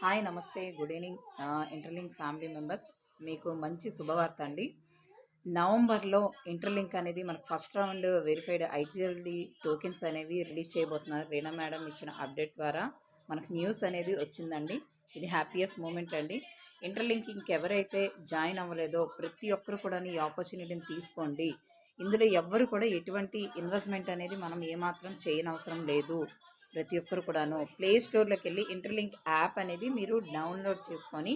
Hi నమస్తే good evening interlink family members. మీకు మంచి శుభవార్త అండి. నవంబర్లో ఇంటర్లింక్ అనేది మనకు ఫస్ట్ రౌండ్ వెరిఫైడ్ ఐజీఎల్డి టోకెన్స్ అనేవి రిలీజ్ చేయబోతున్నారు. రీనా మేడం ఇచ్చిన అప్డేట్ ద్వారా మనకు న్యూస్ అనేది వచ్చిందండి. ఇది హ్యాపీయెస్ట్ మూమెంట్ అండి. ఇంటర్లింక్ ఇంకెవరైతే జాయిన్ అవ్వలేదో ప్రతి ఒక్కరు కూడా ఈ ఆపర్చునిటీని తీసుకోండి. ఇందులో ఎవ్వరు కూడా ఎటువంటి ఇన్వెస్ట్మెంట్ అనేది మనం ఏమాత్రం చేయనవసరం లేదు. ప్రతి ఒక్కరు కూడాను ప్లే స్టోర్లోకి వెళ్ళి ఇంటర్లింక్ యాప్ అనేది మీరు డౌన్లోడ్ చేసుకొని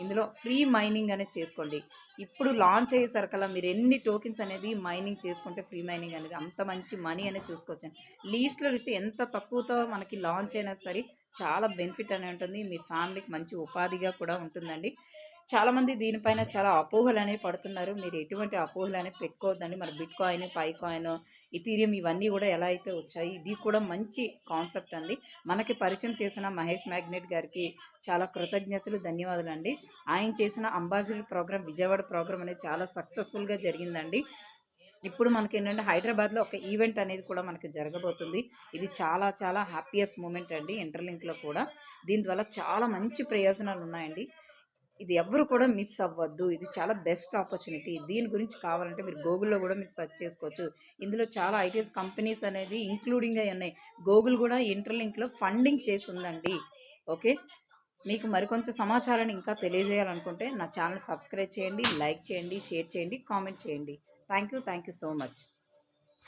ఇందులో ఫ్రీ మైనింగ్ అనేది చేసుకోండి. ఇప్పుడు లాంచ్ అయ్యేసరికల్లా మీరు ఎన్ని టోకెన్స్ అనేది మైనింగ్ చేసుకుంటే ఫ్రీ మైనింగ్ అనేది అంత మంచి మనీ అనేది చూసుకోవచ్చు. లీస్ట్లో ఇస్తే ఎంత తక్కువతో మనకి లాంచ్ అయినా సరే చాలా బెనిఫిట్ అనేది ఉంటుంది. మీ ఫ్యామిలీకి మంచి ఉపాధిగా కూడా ఉంటుందండి. చాలామంది దీనిపైన చాలా అపోహలు అనేవి పడుతున్నారు. మీరు ఎటువంటి అపోహలు అనేది పెట్టుకోవద్దండి. మరి bitcoin, Pi coin, Ethereum ఇవన్నీ కూడా ఎలా అయితే వచ్చాయి, ఇది కూడా మంచి కాన్సెప్ట్ అండి. మనకి పరిచయం చేసిన మహేష్ మ్యాగ్నెట్ గారికి చాలా కృతజ్ఞతలు, ధన్యవాదాలండి. ఆయన చేసిన అంబాసిడర్ ప్రోగ్రామ్, విజయవాడ ప్రోగ్రామ్ అనేది చాలా సక్సెస్ఫుల్గా జరిగిందండి. ఇప్పుడు మనకి ఏంటంటే హైదరాబాద్లో ఒక ఈవెంట్ అనేది కూడా మనకి జరగబోతుంది. ఇది చాలా చాలా హ్యాపీయెస్ట్ మూమెంట్ అండి ఇంటర్లింక్లో కూడా. దీనివల్ల చాలా మంచి ప్రయోజనాలు ఉన్నాయండి. ఇది ఎవ్వరు కూడా మిస్ అవ్వద్దు. ఇది చాలా బెస్ట్ ఆపర్చునిటీ. దీని గురించి కావాలంటే మీరు గూగుల్‌లో గూడా మీరు సెర్చ్ చేసుకోవచ్చు. ఇందులో చాలా ఐటీఎస్ కంపెనీస్ అనేది ఇంక్లూడింగ్ అయ్యి ఉన్నాయి. గూగుల్ గూడా ఇంటర్‌లింక్‌లో ఫండింగ్ చేసుందండి. ఓకే. మీకు మరికొంచెం సమాచారాన్ని ఇంకా తెలియజేయాలనుకుంటే నా ఛానల్ సబ్స్క్రైబ్ చేయండి, లైక్ చేయండి, షేర్ చేయండి, కామెంట్ చేయండి. Thank you so much.